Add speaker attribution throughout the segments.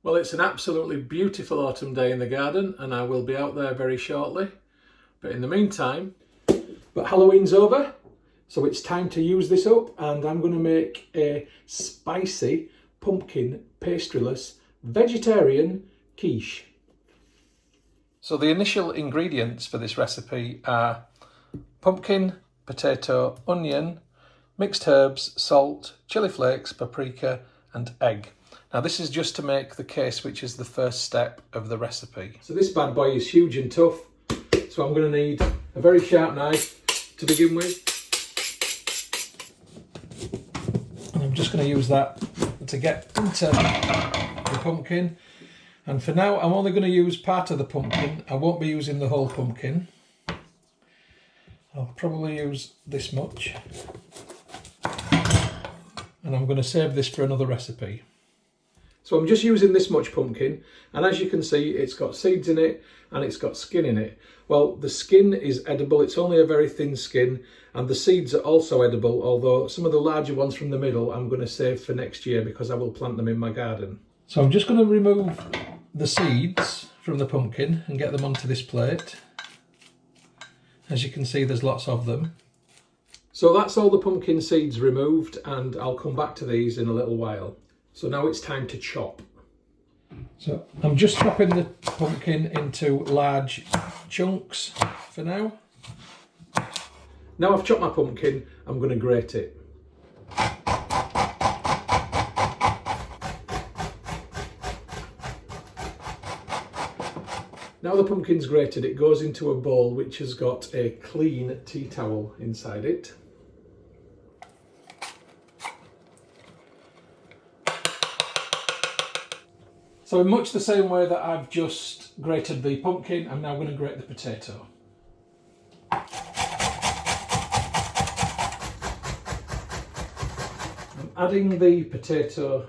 Speaker 1: Well, it's an absolutely beautiful autumn day in the garden and I will be out there very shortly. But in the meantime, Halloween's over, so it's time to use this up, and I'm going to make a spicy pumpkin pastryless vegetarian quiche. So the initial ingredients for this recipe are pumpkin, potato, onion, mixed herbs, salt, chili flakes, paprika and egg. Now this is just to make the case, which is the first step of the recipe. So this bad boy is huge and tough, so I'm going to need a very sharp knife to begin with. And I'm just going to use that to get into the pumpkin. And for now I'm only going to use part of the pumpkin. I won't be using the whole pumpkin. I'll probably use this much. And I'm going to save this for another recipe. So I'm just using this much pumpkin, and as you can see it's got seeds in it and it's got skin in it. Well, the skin is edible, it's only a very thin skin, and the seeds are also edible, although some of the larger ones from the middle I'm going to save for next year because I will plant them in my garden. So I'm just going to remove the seeds from the pumpkin and get them onto this plate. As you can see there's lots of them. So that's all the pumpkin seeds removed, and I'll come back to these in a little while. So now it's time to chop. So I'm just chopping the pumpkin into large chunks for now. Now I've chopped my pumpkin, I'm going to grate it. Now the pumpkin's grated, it goes into a bowl which has got a clean tea towel inside it. So in much the same way that I've just grated the pumpkin, I'm now going to grate the potato. I'm adding the potato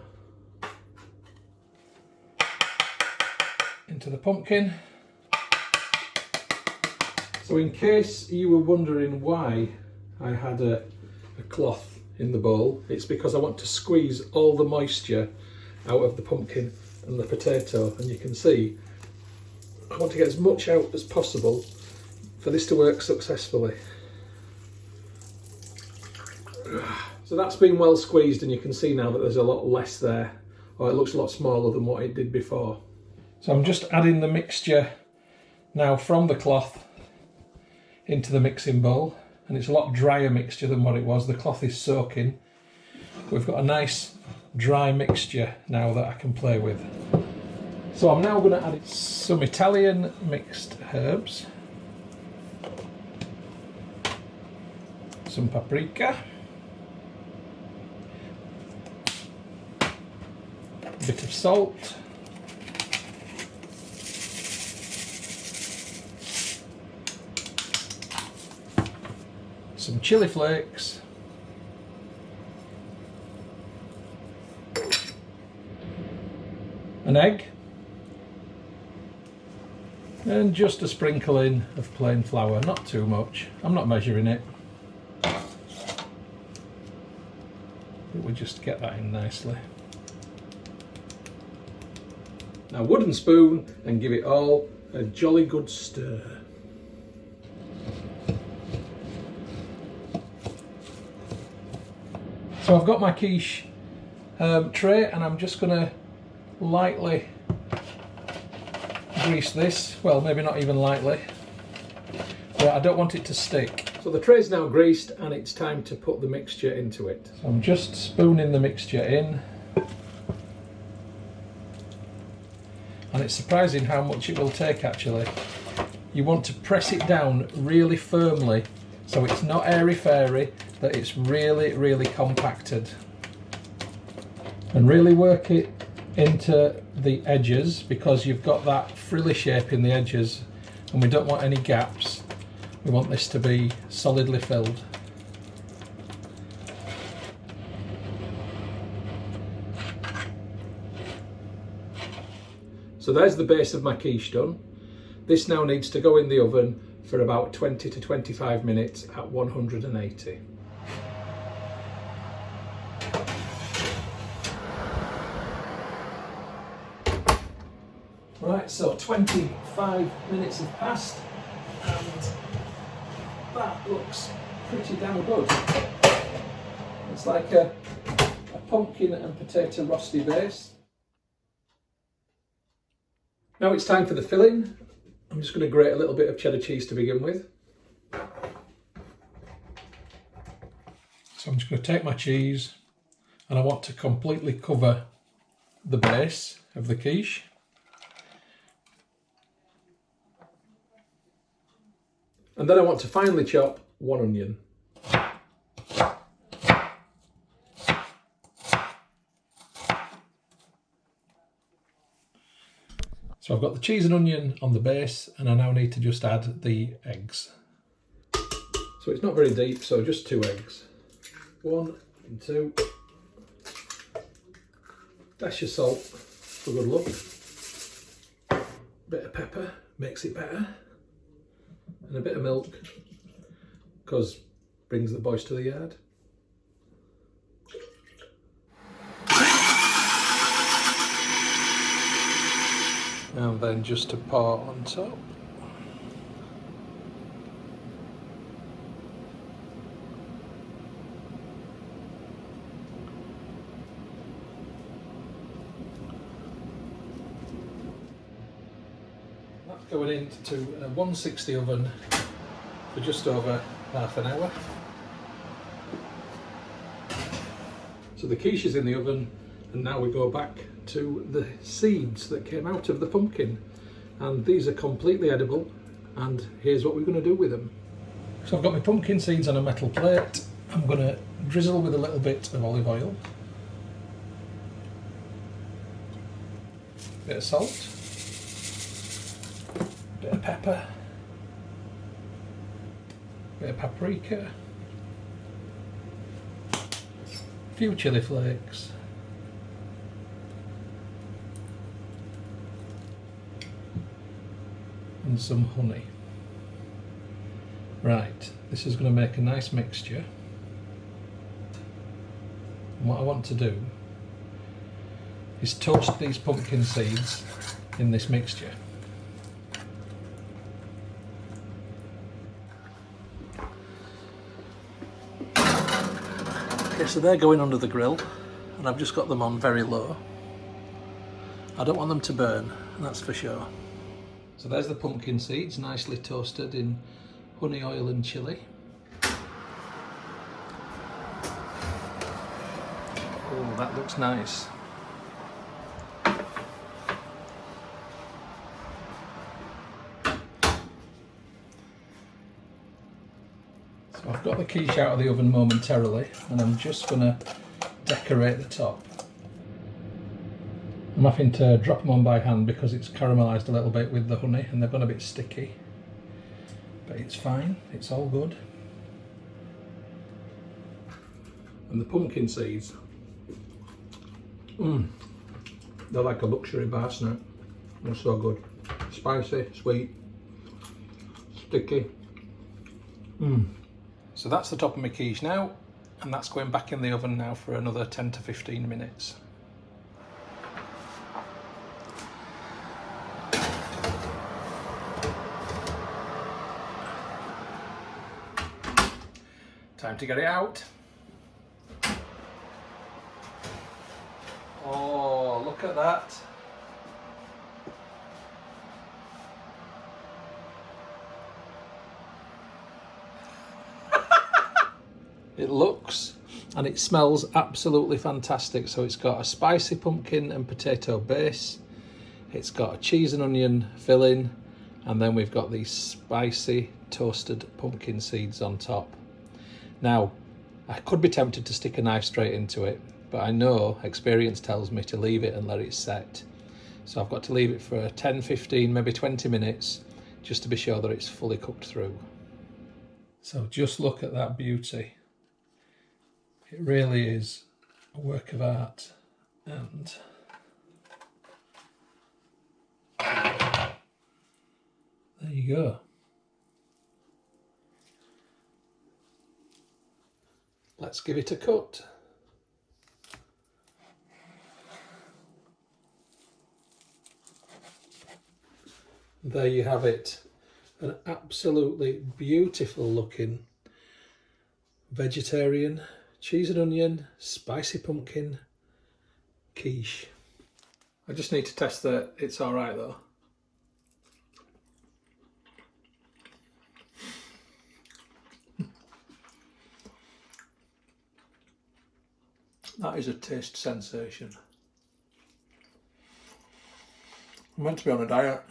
Speaker 1: into the pumpkin. So in case you were wondering why I had a cloth in the bowl, it's because I want to squeeze all the moisture out of the pumpkin and the potato, and you can see I want to get as much out as possible for this to work successfully. So that's been well squeezed, and you can see now that there's a lot less there, or it looks a lot smaller than what it did before. So I'm just adding the mixture now from the cloth into the mixing bowl, and it's a lot drier mixture than what it was. The cloth is soaking. We've got a nice dry mixture now that I can play with. So I'm now going to add some Italian mixed herbs, some paprika, a bit of salt, some chili flakes, an egg, and just a sprinkling of plain flour, not too much. I'm not measuring it, but we just get that in nicely. Now wooden spoon and give it all a jolly good stir. So I've got my quiche tray, and I'm just going to lightly grease this. Well, maybe not even lightly, but I don't want it to stick. So the tray's now greased and it's time to put the mixture into it. So I'm just spooning the mixture in, and it's surprising how much it will take actually. You want to press it down really firmly so it's not airy-fairy, that it's really compacted, and really work it into the edges, because you've got that frilly shape in the edges and we don't want any gaps. We want this to be solidly filled. So there's the base of my quiche done. This now needs to go in the oven for about 20 to 25 minutes at 180. Right, so 25 minutes have passed and that looks pretty damn good. It's like a pumpkin and potato roasty base. Now it's time for the filling. I'm just going to grate a little bit of cheddar cheese to begin with. So I'm just going to take my cheese and I want to completely cover the base of the quiche. And then I want to finely chop 1 onion. So I've got the cheese and onion on the base and I now need to just add the eggs. So it's not very deep, so just 2 eggs. 1 and 2. Dash of salt for good luck. Bit of pepper makes it better. And a bit of milk, because brings the boys to the yard. And then just a pour on top. That's going into a 160 oven for just over half an hour. So the quiche is in the oven and now we go back to the seeds that came out of the pumpkin, and these are completely edible, and here's what we're going to do with them. So I've got my pumpkin seeds on a metal plate. I'm going to drizzle with a little bit of olive oil, bit of salt, bit of pepper, bit of paprika, a few chilli flakes, and some honey. Right, this is going to make a nice mixture. And what I want to do is toast these pumpkin seeds in this mixture. Okay, so they're going under the grill and I've just got them on very low. I don't want them to burn, that's for sure. So there's the pumpkin seeds, nicely toasted in honey, oil and chilli. Oh, that looks nice. So I've got the quiche out of the oven momentarily and I'm just going to decorate the top. I'm having to drop them on by hand because it's caramelised a little bit with the honey and they've gone a bit sticky. But it's fine, it's all good. And the pumpkin seeds, they're like a luxury bar snack. They're so good. Spicy, sweet, sticky. So that's the top of my quiche now, and that's going back in the oven now for another 10 to 15 minutes. Time to get it out. Oh, look at that. It looks and it smells absolutely fantastic. So it's got a spicy pumpkin and potato base. It's got a cheese and onion filling, and then we've got these spicy toasted pumpkin seeds on top. Now, I could be tempted to stick a knife straight into it, but I know experience tells me to leave it and let it set. So I've got to leave it for 10, 15, maybe 20 minutes just to be sure that it's fully cooked through. So just look at that beauty. It really is a work of art, and there you go. Let's give it a cut. there you have it. An absolutely beautiful looking vegetarian cheese and onion spicy pumpkin quiche. I just need to test that it's all right though. That is a taste sensation. I'm meant to be on a diet.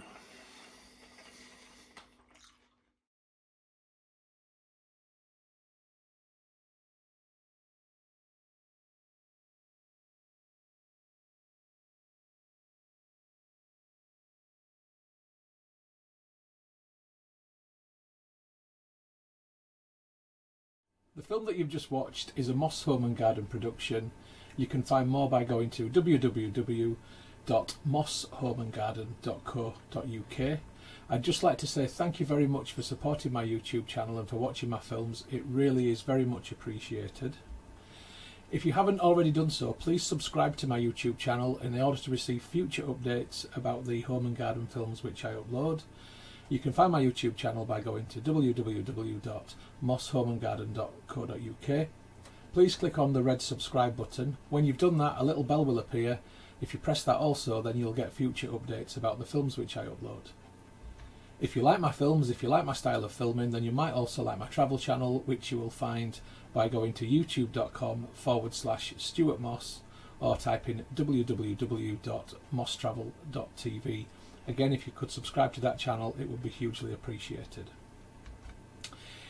Speaker 1: The film that you've just watched is a Moss Home and Garden production. You can find more by going to www.mosshomeandgarden.co.uk. I'd just like to say thank you very much for supporting my YouTube channel and for watching my films. It really is very much appreciated. If you haven't already done so, please subscribe to my YouTube channel in order to receive future updates about the home and garden films which I upload. You can find my YouTube channel by going to www.mosshomeandgarden.co.uk. Please click on the red subscribe button. When you've done that, a little bell will appear. If you press that also, then you'll get future updates about the films which I upload. If you like my films, if you like my style of filming, then you might also like my travel channel, which you will find by going to youtube.com/Stuart Moss or type in www.mosstravel.tv. Again, if you could subscribe to that channel, it would be hugely appreciated.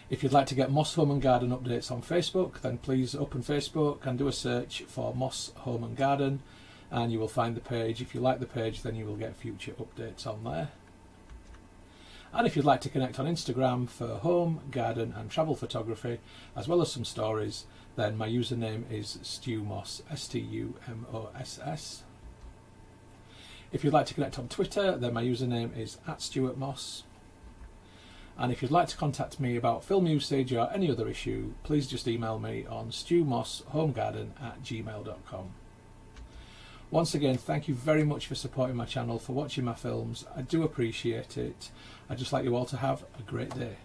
Speaker 1: If you'd like to get Moss Home and Garden updates on Facebook, then please open Facebook and do a search for Moss Home and Garden, and you will find the page. If you like the page, then you will get future updates on there. And if you'd like to connect on Instagram for home, garden and travel photography, as well as some stories, then my username is StuMoss, STUMOSS. If you'd like to connect on Twitter, then my username is @StuartMoss. And if you'd like to contact me about film usage or any other issue, please just email me on stewmosshomegarden@gmail.com. Once again, thank you very much for supporting my channel, for watching my films. I do appreciate it. I'd just like you all to have a great day.